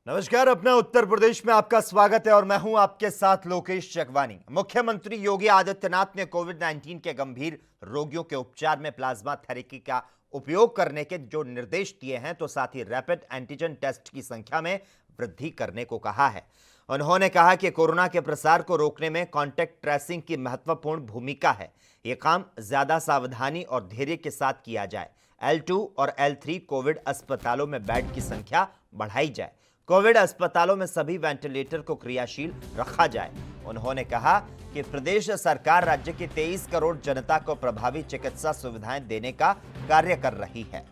नमस्कार। अपना उत्तर प्रदेश में आपका स्वागत है और मैं हूं आपके साथ लोकेश चकवानी। मुख्यमंत्री योगी आदित्यनाथ ने कोविड-19 के गंभीर रोगियों के उपचार में प्लाज्मा थेरेपी का उपयोग करने के जो निर्देश दिए हैं, तो साथ ही रैपिड एंटीजन टेस्ट की संख्या में वृद्धि करने को कहा है। उन्होंने कहा कि कोरोना के प्रसार को रोकने में कॉन्टैक्ट ट्रेसिंग की महत्वपूर्ण भूमिका है। यह काम ज्यादा सावधानी और धैर्य के साथ किया जाए। L2 और L3 कोविड अस्पतालों में बेड की संख्या बढ़ाई जाए। कोविड अस्पतालों में सभी वेंटिलेटर को क्रियाशील रखा जाए। उन्होंने कहा कि प्रदेश सरकार राज्य की 23 करोड़ जनता को प्रभावी चिकित्सा सुविधाएं देने का कार्य कर रही है।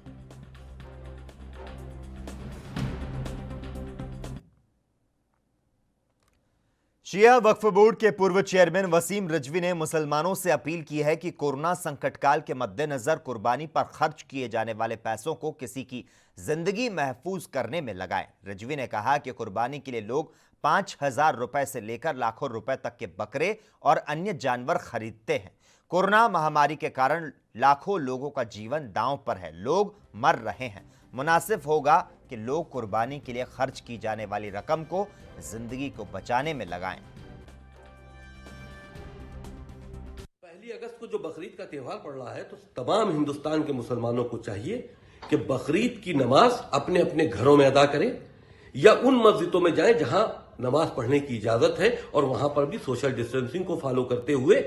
शिया वक्फ बोर्ड के पूर्व चेयरमैन वसीम रिजवी ने मुसलमानों से अपील की है कि कोरोना संकट काल के मद्देनजर कुर्बानी पर खर्च किए जाने वाले पैसों को किसी की जिंदगी महफूज करने में लगाएं। रिजवी ने कहा कि कुर्बानी के लिए लोग 5,000 रुपए से लेकर लाखों रुपए तक के बकरे और अन्य जानवर खरीदते हैं। कोरोना महामारी के कारण लाखों लोगों का जीवन दांव पर है, लोग मर रहे हैं। मुनासिब होगा कि लोग कुर्बानी के लिए खर्च की जाने वाली रकम को जिंदगी को बचाने में लगाएं। 1 अगस्त को जो बकरीद का त्यौहार पड़ रहा है, तो तमाम हिंदुस्तान के मुसलमानों को चाहिए कि बकरीद की नमाज अपने अपने घरों में अदा करें या उन मस्जिदों में जाएं जहां नमाज पढ़ने की इजाजत है और वहां पर भी सोशल डिस्टेंसिंग को फॉलो करते हुए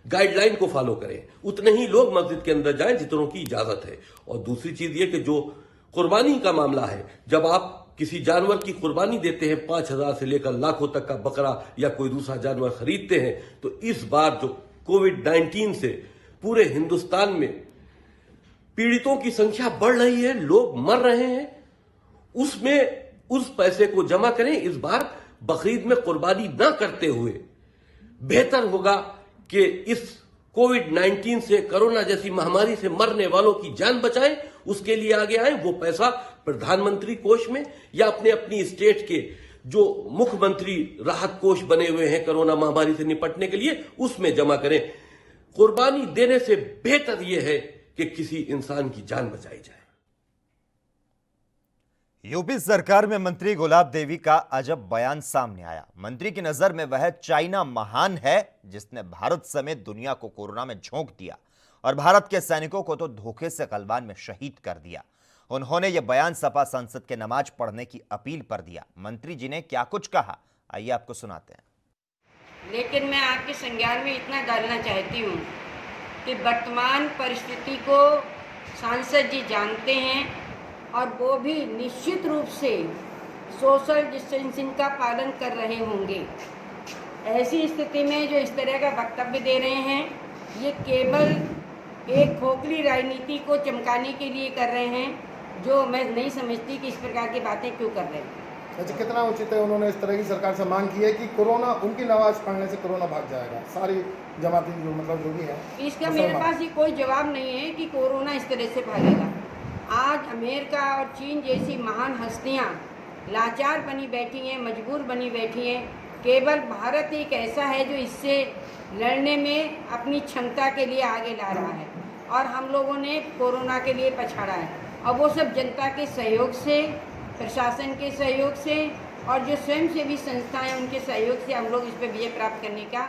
गाइडलाइन को फॉलो करें। उतने ही लोग मस्जिद के अंदर जाएं जितनों की इजाजत है। और दूसरी चीज ये कि जो कुर्बानी का मामला है, जब आप किसी जानवर की कुर्बानी देते हैं, 5,000 से लेकर लाखों तक का बकरा या कोई दूसरा जानवर खरीदते हैं, तो इस बार जो कोविड-19 से पूरे हिंदुस्तान में पीड़ितों की संख्या बढ़ रही है, लोग मर रहे हैं, उसमें उस पैसे को जमा करें। इस बार बकरीद में कुर्बानी ना करते हुए बेहतर होगा कि इस कोविड-19 से, कोरोना जैसी महामारी से मरने वालों की जान बचाएं। उसके लिए आगे आए, वो पैसा प्रधानमंत्री कोष में या अपने अपनी स्टेट के जो मुख्यमंत्री राहत कोष बने हुए हैं कोरोना महामारी से निपटने के लिए, उसमें जमा करें। कुर्बानी देने से बेहतर यह है कि किसी इंसान की जान बचाई जाए। यूपी सरकार में मंत्री गुलाब देवी का अजब बयान सामने आया। मंत्री की नजर में वह चाइना महान है जिसने भारत समेत दुनिया को कोरोना में झोंक दिया और भारत के सैनिकों को तो धोखे से गलवान में शहीद कर दिया। उन्होंने यह बयान सपा संसद के नमाज पढ़ने की अपील पर दिया। मंत्री जी ने क्या कुछ कहा, आइए आपको सुनाते हैं। लेकिन मैं आपके संज्ञान में इतना डालना चाहती हूँ कि वर्तमान परिस्थिति को सांसद जी जानते हैं और वो भी निश्चित रूप से सोशल डिस्टेंसिंग का पालन कर रहे होंगे। ऐसी स्थिति में जो इस तरह का वक्तव्य दे रहे हैं, ये केवल एक खोखली राजनीति को चमकाने के लिए कर रहे हैं, जो मैं नहीं समझती कि इस प्रकार की बातें क्यों कर रहे हैं। अच्छा, कितना उचित है? उन्होंने इस तरह की सरकार से मांग की है कि कोरोना, उनकी नमाज पढ़ने से कोरोना भाग जाएगा, सारी जमाती जो मतलब जो भी है। इसका मेरे पास ये कोई जवाब नहीं है कि कोरोना इस तरह से भागेगा। आज अमेरिका और चीन जैसी महान हस्तियां लाचार बनी बैठी हैं, मजबूर बनी बैठी हैं। केवल भारत एक ऐसा है जो इससे लड़ने में अपनी क्षमता के लिए आगे ला रहा है और हम लोगों ने कोरोना के लिए पछाड़ा है। और वो सब जनता के सहयोग से, प्रशासन के सहयोग से और जो स्वयंसेवी संस्थाएं उनके सहयोग से हम लोग इस पर विजय प्राप्त करने का।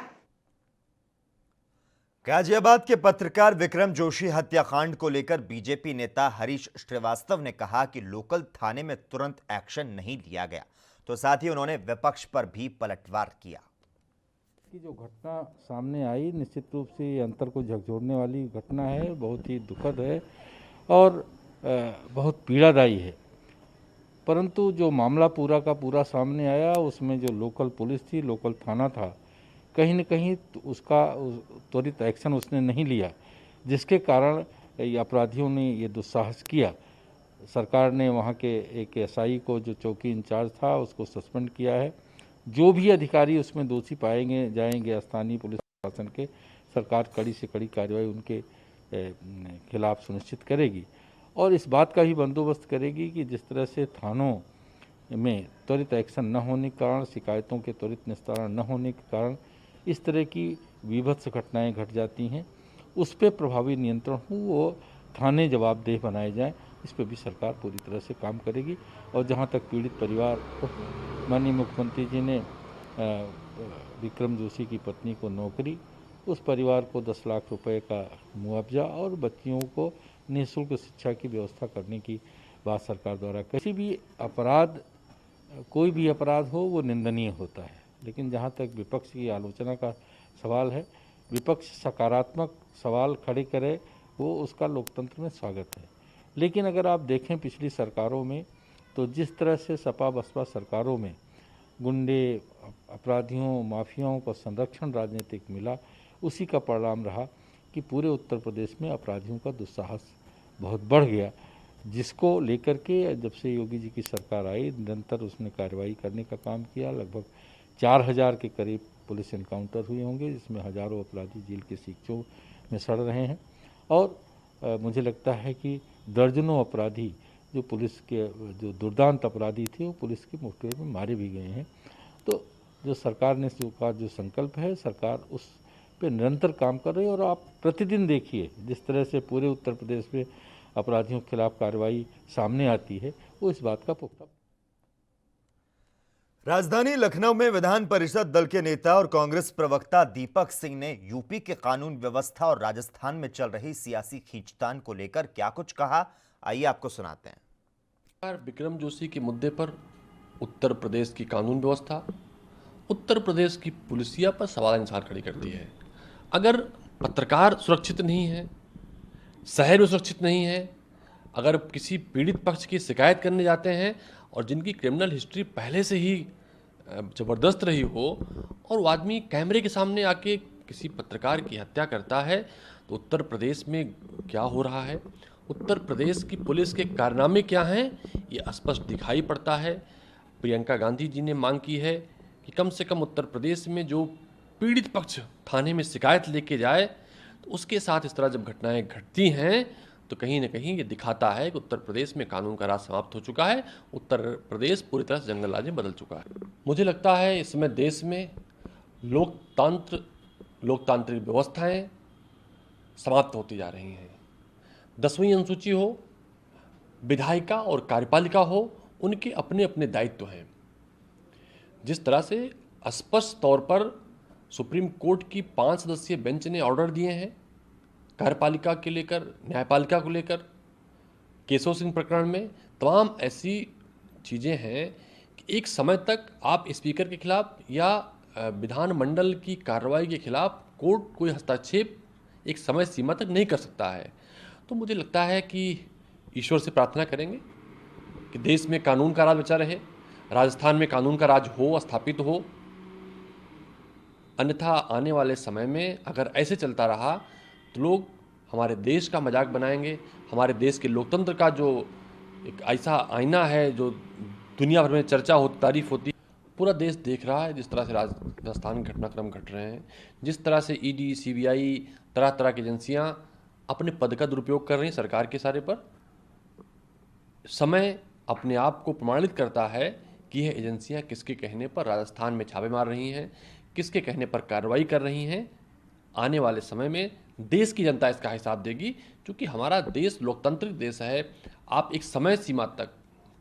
गाजियाबाद के पत्रकार विक्रम जोशी हत्याकांड को लेकर बीजेपी नेता हरीश श्रीवास्तव ने कहा कि लोकल थाने में तुरंत एक्शन नहीं लिया गया, तो साथ ही उन्होंने विपक्ष पर भी पलटवार किया। की जो घटना सामने आई, निश्चित रूप से अंतर को झकझोरने वाली घटना है, बहुत ही दुखद है और बहुत पीड़ादायी है। परंतु जो मामला पूरा का पूरा सामने आया, उसमें जो लोकल पुलिस थी, लोकल थाना था, कहीं न कहीं उसका त्वरित एक्शन उसने नहीं लिया, जिसके कारण अपराधियों ने ये दुस्साहस किया। सरकार ने वहाँ के एक एसआई को, जो चौकी इंचार्ज था, उसको सस्पेंड किया है। जो भी अधिकारी उसमें दोषी पाएंगे जाएंगे स्थानीय पुलिस प्रशासन के, सरकार कड़ी से कड़ी कार्रवाई उनके खिलाफ सुनिश्चित करेगी और इस बात का भी बंदोबस्त करेगी कि जिस तरह से थानों में त्वरित एक्शन न होने के कारण, शिकायतों के त्वरित निस्तारण न होने के कारण इस तरह की विभत्स घटनाएं घट जाती हैं, उस पर प्रभावी नियंत्रण हो, वो थाने जवाबदेह बनाए जाएं इस पर भी सरकार पूरी तरह से काम करेगी। और जहाँ तक पीड़ित परिवार को, माननीय मुख्यमंत्री जी ने विक्रम जोशी की पत्नी को नौकरी, उस परिवार को 10 लाख रुपए का मुआवजा और बच्चियों को निःशुल्क शिक्षा की व्यवस्था करने की बात सरकार द्वारा। किसी भी अपराध, कोई भी अपराध हो वो निंदनीय होता है, लेकिन जहाँ तक विपक्ष की आलोचना का सवाल है, विपक्ष सकारात्मक सवाल खड़े करे वो उसका लोकतंत्र में स्वागत है। लेकिन अगर आप देखें पिछली सरकारों में, तो जिस तरह से सपा बसपा सरकारों में गुंडे, अपराधियों, माफियाओं को संरक्षण राजनीतिक मिला, उसी का परिणाम रहा कि पूरे उत्तर प्रदेश में अपराधियों का दुस्साहस बहुत बढ़ गया, जिसको लेकर के जब से योगी जी की सरकार आई निरंतर उसने कार्रवाई करने का काम किया। लगभग 4000 के करीब पुलिस एनकाउंटर हुए होंगे, जिसमें हजारों अपराधी जेल के सीखों में सड़ रहे हैं। और मुझे लगता है कि दर्जनों अपराधी जो पुलिस के, जो दुर्दांत अपराधी थे, वो पुलिस के मुठभेड़ में मारे भी गए हैं। तो जो सरकार ने जो संकल्प है, सरकार उस पे निरंतर काम कर रही है। और आप प्रतिदिन देखिए जिस तरह से पूरे उत्तर प्रदेश में अपराधियों के खिलाफ कार्रवाई सामने आती है, वो इस बात का पुख्ता। राजधानी लखनऊ में विधान परिषद दल के नेता और कांग्रेस प्रवक्ता दीपक सिंह ने यूपी के कानून व्यवस्था और राजस्थान में चल रही सियासी खींचतान को लेकर क्या कुछ कहा, आइए आपको सुनाते हैं। विक्रम जोशी के मुद्दे पर उत्तर प्रदेश की कानून व्यवस्था, उत्तर प्रदेश की पुलिसिया पर सवाल निशान खड़ी करती है। अगर पत्रकार सुरक्षित नहीं है, शहर में सुरक्षित नहीं है, अगर किसी पीड़ित पक्ष की शिकायत करने जाते हैं और जिनकी क्रिमिनल हिस्ट्री पहले से ही ज़बरदस्त रही हो, और वो आदमी कैमरे के सामने आके किसी पत्रकार की हत्या करता है, तो उत्तर प्रदेश में क्या हो रहा है, उत्तर प्रदेश की पुलिस के कारनामे क्या हैं, ये स्पष्ट दिखाई पड़ता है। प्रियंका गांधी जी ने मांग की है कि कम से कम उत्तर प्रदेश में जो पीड़ित पक्ष थाने में शिकायत लेके जाए, तो उसके साथ इस तरह जब घटनाएं घटती हैं तो कहीं ना कहीं ये दिखाता है कि उत्तर प्रदेश में कानून का राज समाप्त हो चुका है, उत्तर प्रदेश पूरी तरह से जंगल राज में बदल चुका है। मुझे लगता है इस समय देश में लोकतांत्रिक व्यवस्थाएं समाप्त होती जा रही हैं। 10वीं अनुसूची हो, विधायिका और कार्यपालिका हो, उनके अपने अपने दायित्व हैं। जिस तरह से स्पष्ट तौर पर सुप्रीम कोर्ट की 5 सदस्यीय बेंच ने ऑर्डर दिए हैं कार्यपालिका के लेकर, न्यायपालिका को लेकर, केशव सिंह प्रकरण में, तमाम ऐसी चीज़ें हैं कि एक समय तक आप स्पीकर के खिलाफ या विधानमंडल की कार्रवाई के खिलाफ कोर्ट कोई हस्तक्षेप एक समय सीमा तक नहीं कर सकता है। तो मुझे लगता है कि ईश्वर से प्रार्थना करेंगे कि देश में कानून का राज बचा रहे, राजस्थान में कानून का राज हो, स्थापित हो। अन्यथा आने वाले समय में अगर ऐसे चलता रहा तो लोग हमारे देश का मजाक बनाएंगे। हमारे देश के लोकतंत्र का जो एक ऐसा आईना है जो दुनिया भर में चर्चा होती, तारीफ होती, पूरा देश देख रहा है जिस तरह से राजस्थान के घटनाक्रम घट रहे हैं, जिस तरह से ईडी, सीबीआई, तरह तरह की एजेंसियां अपने पद का दुरुपयोग कर रही हैं सरकार के इशारे पर। समय अपने आप को प्रमाणित करता है कि यह एजेंसियां किसके कहने पर राजस्थान में छापे मार रही हैं, किसके कहने पर कार्रवाई कर रही हैं। आने वाले समय में देश की जनता इसका हिसाब देगी, क्योंकि हमारा देश लोकतांत्रिक देश है। आप एक समय सीमा तक,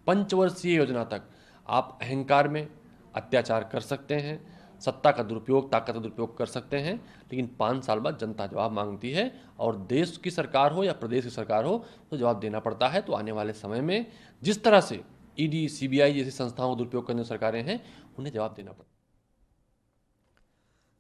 5 वर्षीय योजना तक आप अहंकार में अत्याचार कर सकते हैं, सत्ता का दुरुपयोग, ताकत का दुरुपयोग कर सकते हैं, लेकिन 5 साल बाद जनता जवाब मांगती है और देश की सरकार हो या प्रदेश की सरकार हो तो जवाब देना पड़ता है। तो आने वाले समय में जिस तरह से ईडी, सीबीआई जैसी संस्थाओं का दुरुपयोग करने सरकारें हैं, उन्हें जवाब देना पड़ता है।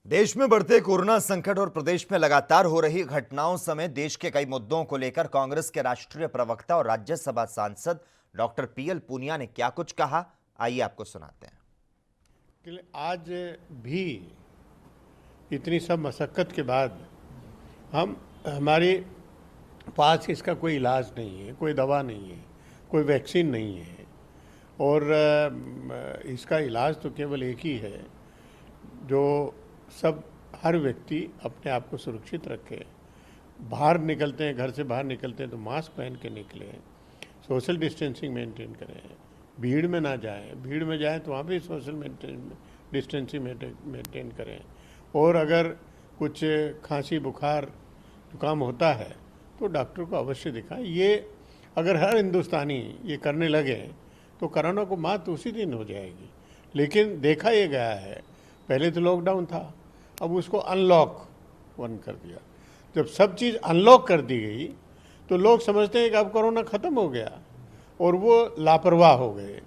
देश में बढ़ते कोरोना संकट और प्रदेश में लगातार हो रही घटनाओं समेत देश के कई मुद्दों को लेकर कांग्रेस के राष्ट्रीय प्रवक्ता और राज्यसभा सांसद डॉक्टर पीएल पूनिया ने क्या कुछ कहा, आइए आपको सुनाते हैं। आज भी इतनी सब मशक्कत के बाद हमारे पास इसका कोई इलाज नहीं है, कोई दवा नहीं है, कोई वैक्सीन नहीं है, और इसका इलाज तो केवल एक ही है, जो हर व्यक्ति अपने आप को सुरक्षित रखे। बाहर निकलते हैं, घर से बाहर निकलते हैं तो मास्क पहन के निकलें, सोशल डिस्टेंसिंग मेंटेन करें, भीड़ में ना जाएं, भीड़ में जाएं तो वहाँ भी सोशल डिस्टेंसिंग मेंटेन करें, और अगर कुछ खांसी, बुखार, जुकाम होता है तो डॉक्टर को अवश्य दिखाएं। ये अगर हर हिंदुस्तानी ये करने लगे तो कोरोना को मात उसी दिन हो जाएगी। लेकिन देखा ये गया है, पहले तो लॉकडाउन था, अब उसको अनलॉक वन कर दिया। जब सब चीज़ अनलॉक कर दी गई तो लोग समझते हैं कि अब कोरोना ख़त्म हो गया और वो लापरवाह हो गए।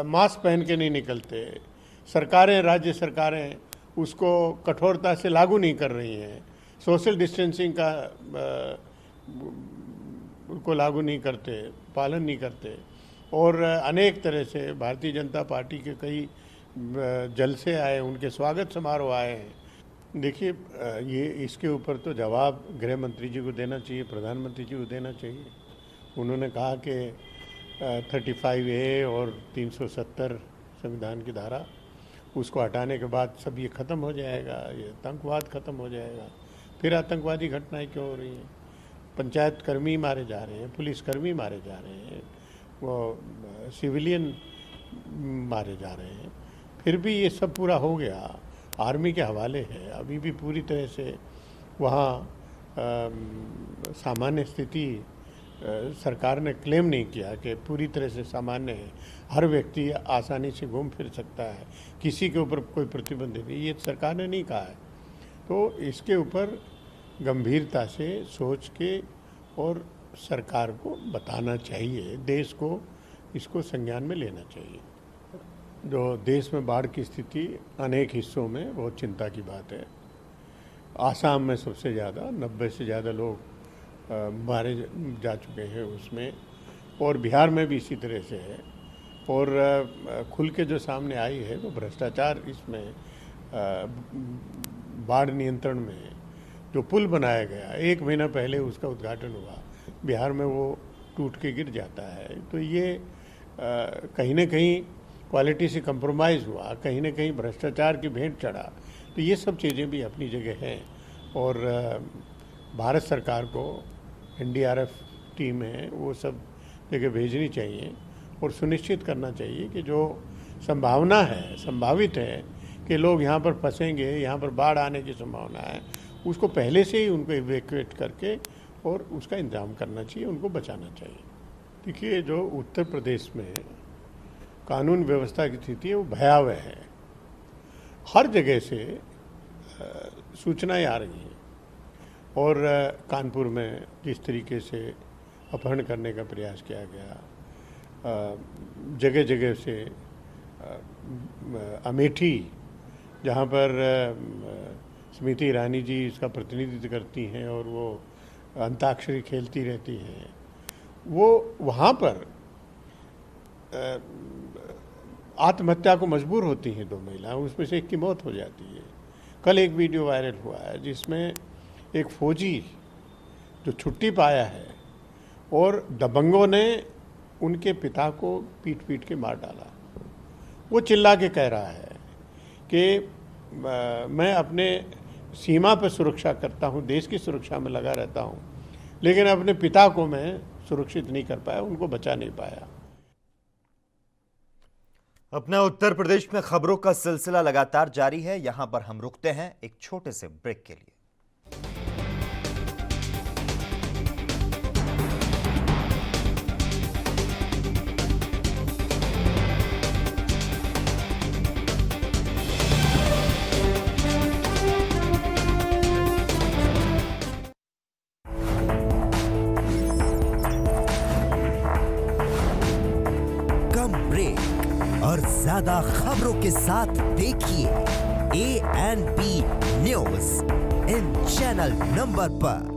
मास्क पहन के नहीं निकलते, सरकारें, राज्य सरकारें उसको कठोरता से लागू नहीं कर रही हैं, सोशल डिस्टेंसिंग का को लागू नहीं करते, पालन नहीं करते, और अनेक तरह से भारतीय जनता पार्टी के कई जलसे आए, उनके स्वागत समारोह आए हैं। देखिए, ये इसके ऊपर तो जवाब गृह मंत्री जी को देना चाहिए, प्रधानमंत्री जी को देना चाहिए। उन्होंने कहा कि 35A और 370 संविधान की धारा, उसको हटाने के बाद सब ये ख़त्म हो जाएगा, ये आतंकवाद ख़त्म हो जाएगा। फिर आतंकवादी घटनाएं क्यों हो रही हैं? पंचायत कर्मी मारे जा रहे हैं, पुलिस कर्मी मारे जा रहे हैं, वो सिविलियन मारे जा रहे हैं। फिर भी ये सब पूरा हो गया, आर्मी के हवाले है। अभी भी पूरी तरह से वहाँ सामान्य स्थिति सरकार ने क्लेम नहीं किया कि पूरी तरह से सामान्य है, हर व्यक्ति आसानी से घूम फिर सकता है, किसी के ऊपर कोई प्रतिबंध नहीं, ये सरकार ने नहीं कहा है। तो इसके ऊपर गंभीरता से सोच के और सरकार को बताना चाहिए, देश को इसको संज्ञान में लेना चाहिए। जो देश में बाढ़ की स्थिति अनेक हिस्सों में बहुत चिंता की बात है। आसाम में सबसे ज़्यादा 90 से ज़्यादा लोग मारे जा चुके हैं उसमें, और बिहार में भी इसी तरह से है। और खुल के जो सामने आई है वो भ्रष्टाचार इसमें बाढ़ नियंत्रण में जो पुल बनाया गया, 1 महीना पहले उसका उद्घाटन हुआ, बिहार में वो टूट के गिर जाता है। तो ये कहीं ना कहीं क्वालिटी से कंप्रोमाइज़ हुआ, कहीं ना कहीं भ्रष्टाचार की भेंट चढ़ा। तो ये सब चीज़ें भी अपनी जगह हैं, और भारत सरकार को NDRF टीम है वो सब जगह भेजनी चाहिए और सुनिश्चित करना चाहिए कि जो संभावना है, संभावित है कि लोग यहाँ पर फंसेंगे, यहाँ पर बाढ़ आने की संभावना है, उसको पहले से ही उनको इवैक्यूएट करके और उसका इंतजाम करना चाहिए, उनको बचाना चाहिए। देखिए, जो उत्तर प्रदेश में कानून व्यवस्था की स्थिति है वो भयावह है। हर जगह से सूचनाएं आ रही हैं, और कानपुर में जिस तरीके से अपहरण करने का प्रयास किया गया, जगह जगह से अमेठी, जहाँ पर स्मृति ईरानी जी इसका प्रतिनिधित्व करती हैं और वो अंताक्षरी खेलती रहती हैं, वो वहाँ पर आत्महत्या को मजबूर होती हैं 2 महिलाएं, उसमें से एक की मौत हो जाती है। कल एक वीडियो वायरल हुआ है जिसमें एक फौजी जो छुट्टी पाया है और दबंगों ने उनके पिता को पीट पीट के मार डाला। वो चिल्ला के कह रहा है कि मैं अपने सीमा पर सुरक्षा करता हूँ, देश की सुरक्षा में लगा रहता हूँ, लेकिन अपने पिता को मैं सुरक्षित नहीं कर पाया, उनको बचा नहीं पाया। अपना उत्तर प्रदेश में खबरों का सिलसिला लगातार जारी है। यहां पर हम रुकते हैं एक छोटे से ब्रेक के लिए। और ज्यादा खबरों के साथ देखिए ANP news in channel number पर।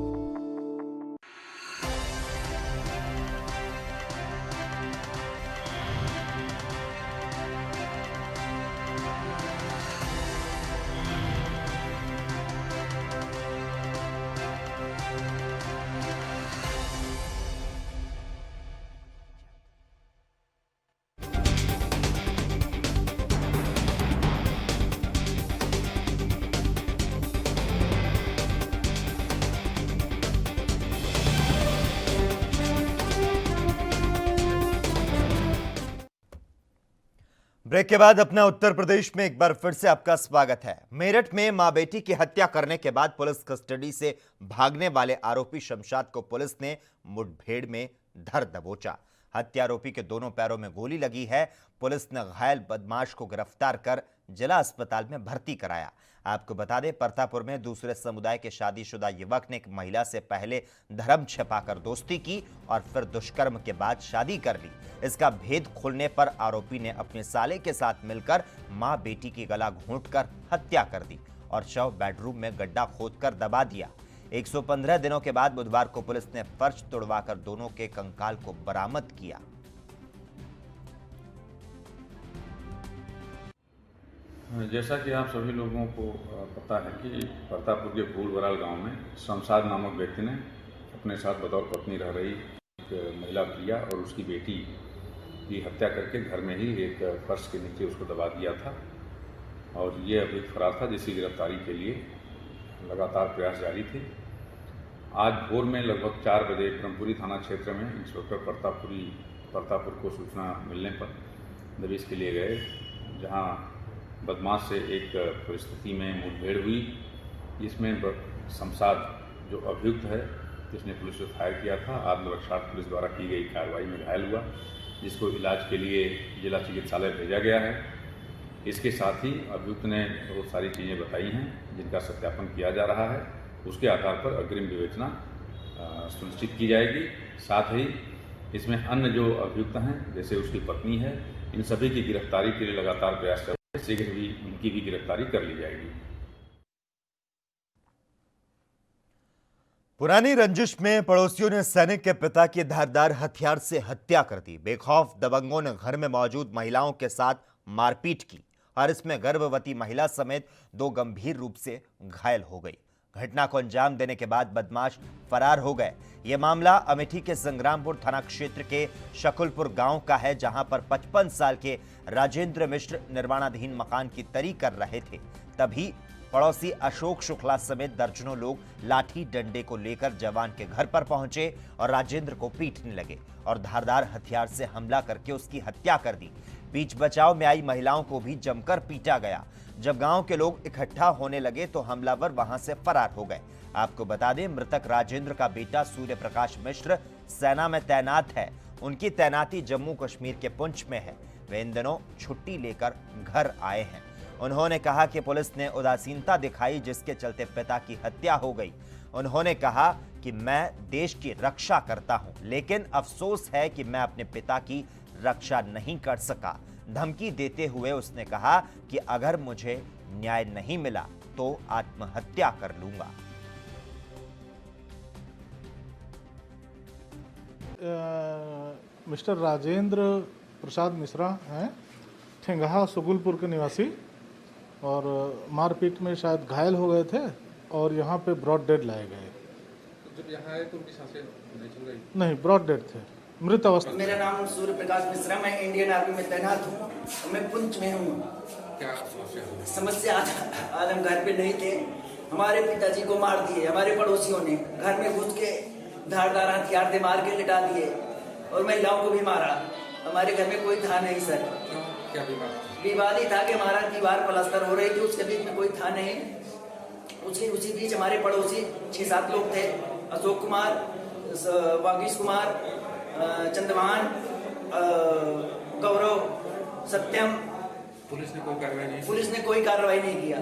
ब्रेक के बाद अपना उत्तर प्रदेश में एक बार फिर से आपका स्वागत है। मेरठ में मां बेटी की हत्या करने के बाद पुलिस कस्टडी से भागने वाले आरोपी शमशाद को पुलिस ने मुठभेड़ में धर दबोचा। हत्यारोपी के दोनों पैरों में गोली लगी है। पुलिस ने घायल बदमाश को गिरफ्तार कर जिला अस्पताल में भर्ती कराया। आपको बता दें, परतापुर में दूसरे समुदाय के शादीशुदा युवक ने एक महिला से पहले धर्म छिपाकर दोस्ती की और फिर दुष्कर्म के बाद शादी कर ली। इसका भेद खुलने पर आरोपी ने अपने साले के साथ मिलकर मां बेटी की गला घोंटकर हत्या कर दी और शव बेडरूम में गड्ढा खोदकर दबा दिया। 115 दिनों के बाद बुधवार को पुलिस ने फर्श तोड़वाकर दोनों के कंकाल को बरामद किया। जैसा कि आप सभी लोगों को पता है कि परतापुर के फूलबराल गांव में शमशाद नामक व्यक्ति ने अपने साथ बतौर पत्नी रह रही एक महिला प्रिया और उसकी बेटी की हत्या करके घर में ही एक फर्श के नीचे उसको दबा दिया था और ये अभी फरार था, जिसकी गिरफ्तारी के लिए लगातार प्रयास जारी थे। आज भोर में लगभग 4 बजे ब्रह्मपुरी थाना क्षेत्र में इंस्पेक्टर परतापुर को सूचना मिलने पर दबिश के लिए गए, जहां बदमाश से एक परिस्थिति में मुठभेड़ हुई, जिसमें शमशाद जो अभियुक्त है जिसने पुलिस पर फायर किया था, आत्मरक्षा पुलिस द्वारा की गई कार्रवाई में घायल हुआ, जिसको इलाज के लिए जिला चिकित्सालय भेजा गया है। इसके साथ ही अभियुक्त ने बहुत सारी चीज़ें बताई हैं जिनका सत्यापन किया जा रहा है। उसके आधार पर अग्रिम विवेचना सुनिश्चित की जाएगी। साथ ही इसमें अन्य जो अभियुक्त हैं, जैसे उसकी पत्नी है, इन सभी की गिरफ्तारी के लिए लगातार प्रयास कर रहे हैं। शीघ्र भी उनकी भी गिरफ्तारी कर ली जाएगी। पुरानी रंजिश में पड़ोसियों ने सैनिक के पिता की धारदार हथियार से हत्या कर दी। बेखौफ दबंगों ने घर में मौजूद महिलाओं के साथ मारपीट की और इसमें गर्भवती महिला समेत 2 गंभीर रूप से घायल हो गई। घटना को अंजाम देने के बाद बदमाश फरार हो गए। यह मामला अमेठी के संग्रामपुर थाना क्षेत्र के शकुलपुर गांव का है, जहां पर 55 साल के राजेंद्र मिश्र निर्माणाधीन मकान की तरी कर रहे थे। तभी पड़ोसी अशोक शुक्ला समेत दर्जनों लोग लाठी डंडे को लेकर जवान के घर पर पहुंचे और राजेंद्र को पीटने लगे और धारदार हथियार से हमला करके उसकी हत्या कर दी। बीच बचाव में आई महिलाओं को भी जमकर पीटा गया। जब गांव के लोग इकट्ठा होने लगे तो हमलावर वहां से फरार हो गए। आपको बता दें, मृतक राजेंद्र का बेटा सूर्य प्रकाश मिश्र सेना में तैनात है। उनकी तैनाती जम्मू कश्मीर के पुंछ में है। वे इन दिनों छुट्टी लेकर घर आए हैं। उन्होंने कहा कि पुलिस ने उदासीनता दिखाई, जिसके चलते पिता की हत्या हो गई। उन्होंने कहा कि मैं देश की रक्षा करता हूं, लेकिन अफसोस है कि मैं अपने पिता की रक्षा नहीं कर सका। धमकी देते हुए उसने कहा कि अगर मुझे न्याय नहीं मिला तो आत्महत्या कर लूंगा। मिस्टर राजेंद्र प्रसाद मिश्रा हैं, ठेंगहा सुगुलपुर के निवासी, और मारपीट में शायद घायल हो गए थे और यहाँ पे ब्रॉड डेड लाए गए। जब यहाँ आए तो उनकी सांसें नहीं चल रही? नहीं, ब्रॉड डेड थे, मृत अवस्था। मेरा नाम सूर्य प्रकाश मिश्रा, मैं इंडियन आर्मी में तैनात हूँ। मैं पुंछ में हूँ। क्या समस्या है? समस्या आज हम घर पे नहीं थे, हमारे पिताजी को मार दिए हमारे पड़ोसियों ने। घर में घुस के धारदार हथियार से मार के लिटा दिए और महिलाओं को भी मारा। हमारे घर में कोई था नहीं सर। क्या बीमार? विवाद ही था कि हमारा दीवार प्लास्टर हो रही थी, उसके बीच में कोई था नहीं। उसी बीच हमारे पड़ोसी 6-7 लोग थे। अशोक कुमार, वागीश कुमार, चंद्रभान, गौरव, सत्यम। पुलिस ने कोई कार्रवाई नहीं? पुलिस ने कोई कार्रवाई नहीं किया।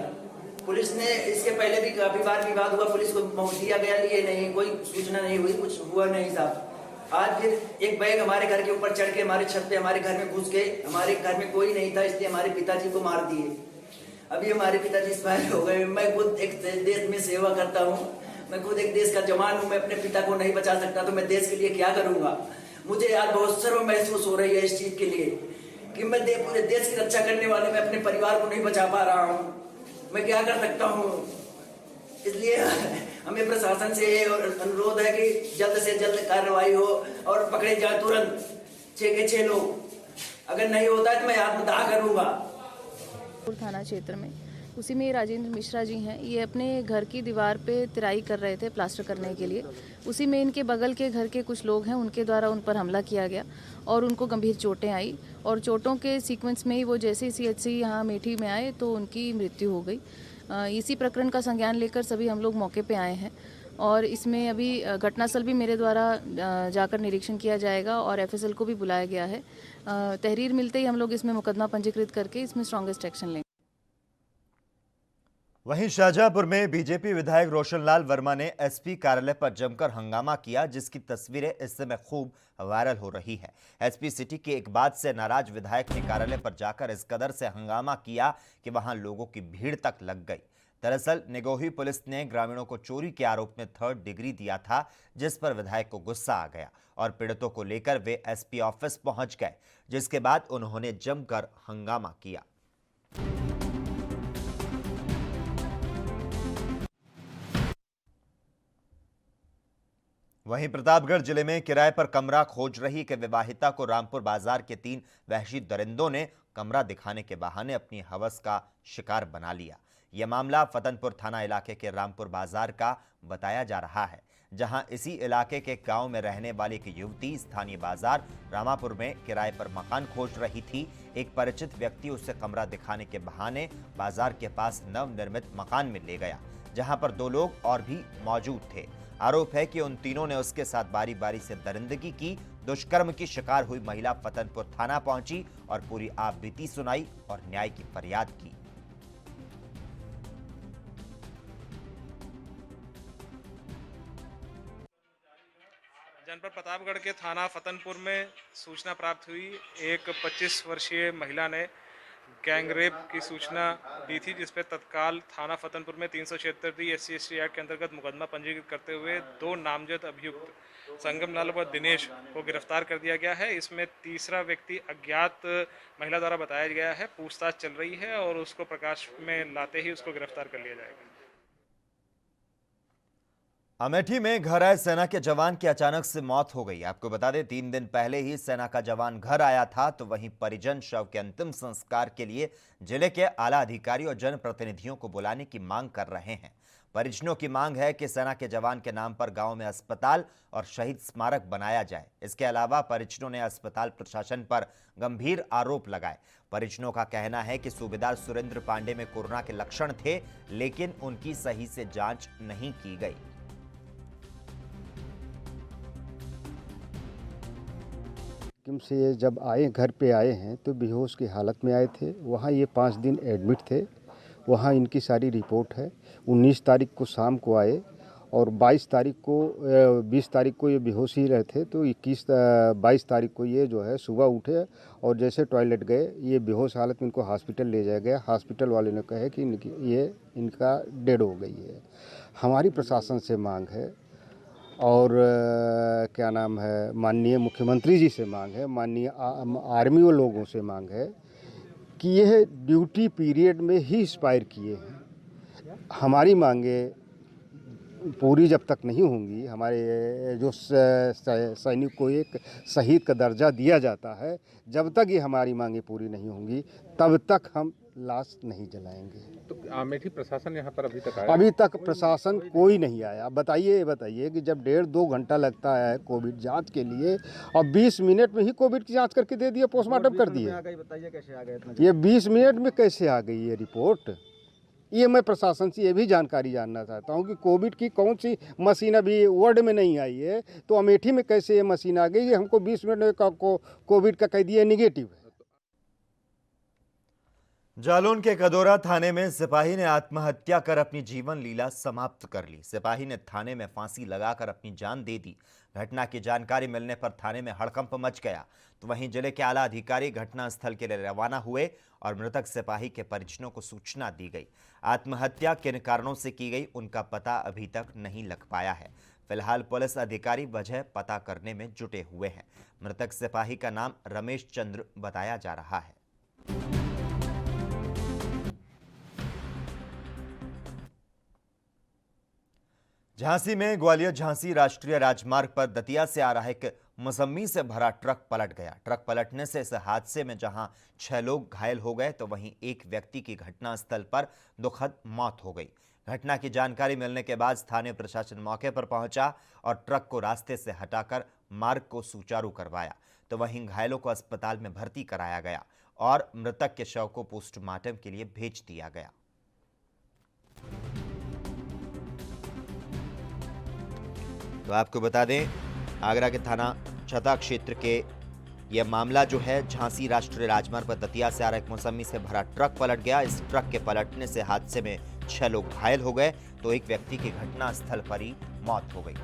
पुलिस ने इसके पहले भी काफी बार विवाद हुआ, पुलिस को मोड़ दिया गया, लिए नहीं, कोई सूचना नहीं हुई, कुछ हुआ नहीं साहब। आज फिर एक बैग हमारे घर के ऊपर चढ़ के हमारे छत पे हमारे घर में घुस के, हमारे घर में कोई नहीं था, इसलिए हमारे पिताजी को मार दिए। अभी हमारे पिताजी एक्सपायर हो गए। मैं खुद एक देश में सेवा करता हूँ, मैं खुद एक देश का जवान हूँ। मैं अपने पिता को नहीं बचा सकता तो मैं देश के लिए क्या करूँगा। मुझे आज बहुत शर्म महसूस हो रही है इस चीज के लिए कि मैं पूरे देश की रक्षा करने वाले मैं अपने परिवार को नहीं बचा पा रहा हूँ। मैं क्या कर सकता हूँ। इसलिए हमें प्रशासन से अनुरोध है कि जल्द से जल्द कार्रवाई हो और पकड़े जाए तुरंत 6 के 6 लोग। अगर नहीं होता है तो मैं आत्मदाह करूँगा। थाना क्षेत्र में उसी में राजेंद्र मिश्रा जी हैं। ये अपने घर की दीवार पे तिराई कर रहे थे प्लास्टर करने के लिए। उसी में इनके बगल के घर के कुछ लोग हैं, उनके द्वारा उन पर हमला किया गया और उनको गंभीर चोटें आई और चोटों के सीक्वेंस में ही वो जैसे CHC यहाँ अमेठी में आए तो उनकी मृत्यु हो गई। इसी प्रकरण का संज्ञान लेकर सभी हम लोग मौके पे आए हैं और इसमें अभी घटनास्थल भी मेरे द्वारा जाकर निरीक्षण किया जाएगा और एफएसएल को भी बुलाया गया है। तहरीर मिलते ही हम लोग इसमें मुकदमा पंजीकृत करके इसमें स्ट्रॉन्गेस्ट एक्शन लेंगे। वहीं शाहजहांपुर में बीजेपी विधायक रोशनलाल वर्मा ने एसपी कार्यालय पर जमकर हंगामा किया, जिसकी तस्वीरें इस समय खूब वायरल हो रही है। एसपी सिटी की एक बात से नाराज विधायक ने कार्यालय पर जाकर इस कदर से हंगामा किया कि वहां लोगों की भीड़ तक लग गई। दरअसल निगोही पुलिस ने ग्रामीणों को चोरी के आरोप में 3rd डिग्री दिया था, जिस पर विधायक को गुस्सा आ गया और पीड़ितों को लेकर वे एसपी ऑफिस पहुंच गए, जिसके बाद उन्होंने जमकर हंगामा किया। वहीं प्रतापगढ़ जिले में किराए पर कमरा खोज रही एक विवाहिता को रामपुर बाजार के 3 वहशी दरिंदों ने कमरा दिखाने के बहाने अपनी हवस का शिकार बना लिया। यह मामला फतनपुर थाना इलाके के रामपुर बाजार का बताया जा रहा है, जहां इसी इलाके के गांव में रहने वाली एक युवती स्थानीय बाजार रामापुर में किराए पर मकान खोज रही थी। एक परिचित व्यक्ति उसे कमरा दिखाने के बहाने बाजार के पास नवनिर्मित मकान में ले गया, जहां पर 2 लोग और भी मौजूद थे। आरोप है कि उन तीनों ने उसके साथ बारी बारी से दरिंदगी की। दुष्कर्म की शिकार हुई महिला फतनपुर थाना पहुंची और पूरी आपबीती सुनाई और न्याय की फरियाद की। जनपद प्रतापगढ़ के थाना फतनपुर में सूचना प्राप्त हुई। एक 25 वर्षीय महिला ने गैंगरेप की सूचना दी थी, जिस पर तत्काल थाना फतनपुर में 376 SC/ST एक्ट के अंतर्गत मुकदमा पंजीकृत करते हुए 2 नामजद अभियुक्त संगम लाल व दिनेश को गिरफ्तार कर दिया गया है। इसमें तीसरा व्यक्ति अज्ञात महिला द्वारा बताया गया है। पूछताछ चल रही है और उसको प्रकाश में लाते ही उसको गिरफ्तार कर लिया जाएगा। अमेठी में घर आए सेना के जवान की अचानक से मौत हो गई। आपको बता दें 3 दिन पहले ही सेना का जवान घर आया था, तो वहीं परिजन शव के अंतिम संस्कार के लिए जिले के आला अधिकारी और जनप्रतिनिधियों को बुलाने की मांग कर रहे हैं। परिजनों की मांग है कि सेना के जवान के नाम पर गांव में अस्पताल और शहीद स्मारक बनाया जाए। इसके अलावा परिजनों ने अस्पताल प्रशासन पर गंभीर आरोप लगाए। परिजनों का कहना है कि सूबेदार सुरेंद्र पांडे में कोरोना के लक्षण थे, लेकिन उनकी सही से जांच नहीं की गई। से ये जब आए घर पे आए हैं तो बेहोश की हालत में आए थे। वहाँ ये 5 दिन एडमिट थे। वहाँ इनकी सारी रिपोर्ट है। 19 तारीख को शाम को आए और 22 तारीख को ये बेहोश ही रहे थे। तो 22 तारीख को ये जो है सुबह उठे और जैसे टॉयलेट गए, ये बेहोश हालत में इनको हॉस्पिटल ले जाया गया। हॉस्पिटल वाले ने कहे कि इनका डेड हो गई है। हमारी प्रशासन से मांग है और क्या नाम है, माननीय मुख्यमंत्री जी से मांग है, माननीय आर्मी और लोगों से मांग है कि यह ड्यूटी पीरियड में ही एक्सपायर किए हैं। हमारी मांगे पूरी जब तक नहीं होंगी, हमारे जो सैनिक को एक शहीद का दर्जा दिया जाता है, जब तक ये हमारी मांगे पूरी नहीं होंगी तब तक हम लाश नहीं जलाएंगे। तो अमेठी प्रशासन यहाँ पर अभी तक आया? अभी तक प्रशासन कोई नहीं आया। बताइए कि जब 1.5-2 घंटा लगता है कोविड जांच के लिए और 20 मिनट में ही कोविड की जांच करके दे दिया, पोस्टमार्टम कर दिए। बताइए कैसे आ गए? ये 20 मिनट में कैसे आ गई ये रिपोर्ट? ये मैं प्रशासन से ये भी जानकारी जानना चाहता हूँ कि कोविड की कौन सी मशीन अभी वर्ल्ड में नहीं आई है, तो अमेठी में कैसे ये मशीन आ गई? हमको 20 मिनट में कोविड का कह दिया निगेटिव है। जालौन के कदोरा थाने में सिपाही ने आत्महत्या कर अपनी जीवन लीला समाप्त कर ली। सिपाही ने थाने में फांसी लगाकर अपनी जान दे दी। घटना की जानकारी मिलने पर थाने में हड़कंप मच गया। तो वहीं जिले के आला अधिकारी घटनास्थल के लिए रवाना हुए और मृतक सिपाही के परिजनों को सूचना दी गई। आत्महत्या किन कारणों से की गई, उनका पता अभी तक नहीं लग पाया है। फिलहाल पुलिस अधिकारी वजह पता करने में जुटे हुए हैं। मृतक सिपाही का नाम रमेश चंद्र बताया जा रहा है। झांसी में ग्वालियर झांसी राष्ट्रीय राजमार्ग पर दतिया से आ रहा एक मौसमी से भरा ट्रक पलट गया। ट्रक पलटने से इस हादसे में जहां 6 लोग घायल हो गए, तो वहीं एक व्यक्ति की घटनास्थल पर दुखद मौत हो गई। घटना की जानकारी मिलने के बाद स्थानीय प्रशासन मौके पर पहुंचा और ट्रक को रास्ते से हटाकर मार्ग को सुचारू करवाया। तो वहीं घायलों को अस्पताल में भर्ती कराया गया और मृतक के शव को पोस्टमार्टम के लिए भेज दिया गया। तो आपको बता दें, आगरा के थाना छता क्षेत्र के यह मामला जो है, झांसी राष्ट्रीय राजमार्ग पर दतिया से आ रहा एक मौसमी से भरा ट्रक पलट गया। इस ट्रक के पलटने से हादसे में 6 लोग घायल हो गए तो एक व्यक्ति की घटना स्थल पर ही मौत हो गई।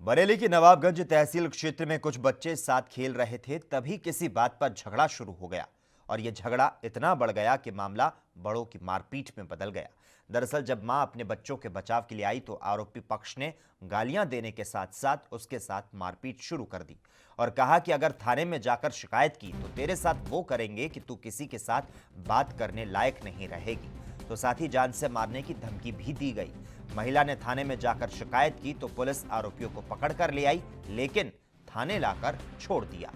बरेली की नवाबगंज तहसील क्षेत्र में कुछ बच्चे साथ खेल रहे थे, तभी किसी बात पर झगड़ा शुरू हो गया और यह झगड़ा इतना बढ़ गया कि मामला बड़ों की मारपीट में बदल गया। दरअसल जब मां अपने बच्चों के बचाव के लिए आई तो आरोपी पक्ष ने गालियां देने के साथ साथ उसके साथ मारपीट शुरू कर दी और कहा कि अगर थाने में जाकर शिकायत की तो तेरे साथ वो करेंगे कि तू किसी के साथ बात करने लायक नहीं रहेगी। तो साथ ही जान से मारने की धमकी भी दी गई। महिला ने थाने में जाकर शिकायत की तो पुलिस आरोपियों को पकड़ कर ले आई, लेकिन थाने लाकर छोड़ दिया।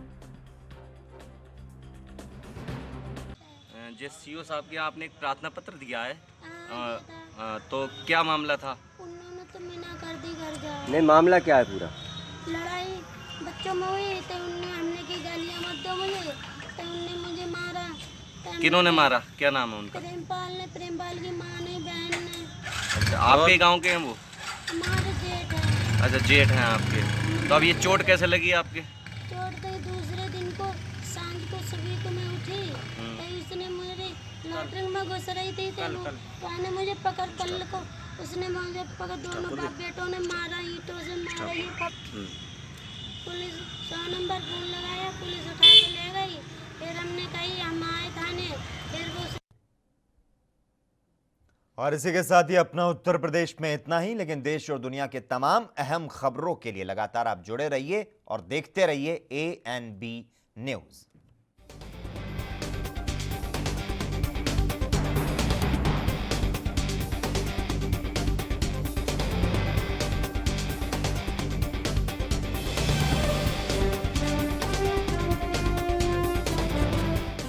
जिस सीओ साहब के आपने एक प्रार्थना पत्र दिया है, तो क्या मामला था? उन्होंने तो मना कर दी घर जा। नहीं, मामला क्या है पूरा? लड़ाई बच्चों में हुई तो हमने की गालियां मत दो मुझे, तो उनने मुझे मारा। किन्होंने मारा? क्या नाम है उनका? प्रेमपाल की माँ ने, बहन ने। अच्छा, आपके गांव के हैं वो? हमारे जेठ है। अच्छा, जेठ हैं आपके। तो अब ये चोट कैसे लगी आपके? चोट तो दूसरे दिन को सांझ को सुबह को मैं उठी तो उसने मुझे लैट्रिन में घुस रही थी तो उसने मुझे पकड़ कल को उसने मुझे पकड़, दोनों बाप बेटों ने मारा, ईंटों से मारा। ये पुलिस 100 नंबर फोन लगाया, पुलिस उठा के ले गई। फिर हमने कही हम आए थाने, फिर वो। और इसी के साथ ही अपना उत्तर प्रदेश में इतना ही, लेकिन देश और दुनिया के तमाम अहम खबरों के लिए लगातार आप जुड़े रहिए और देखते रहिए ANB न्यूज़।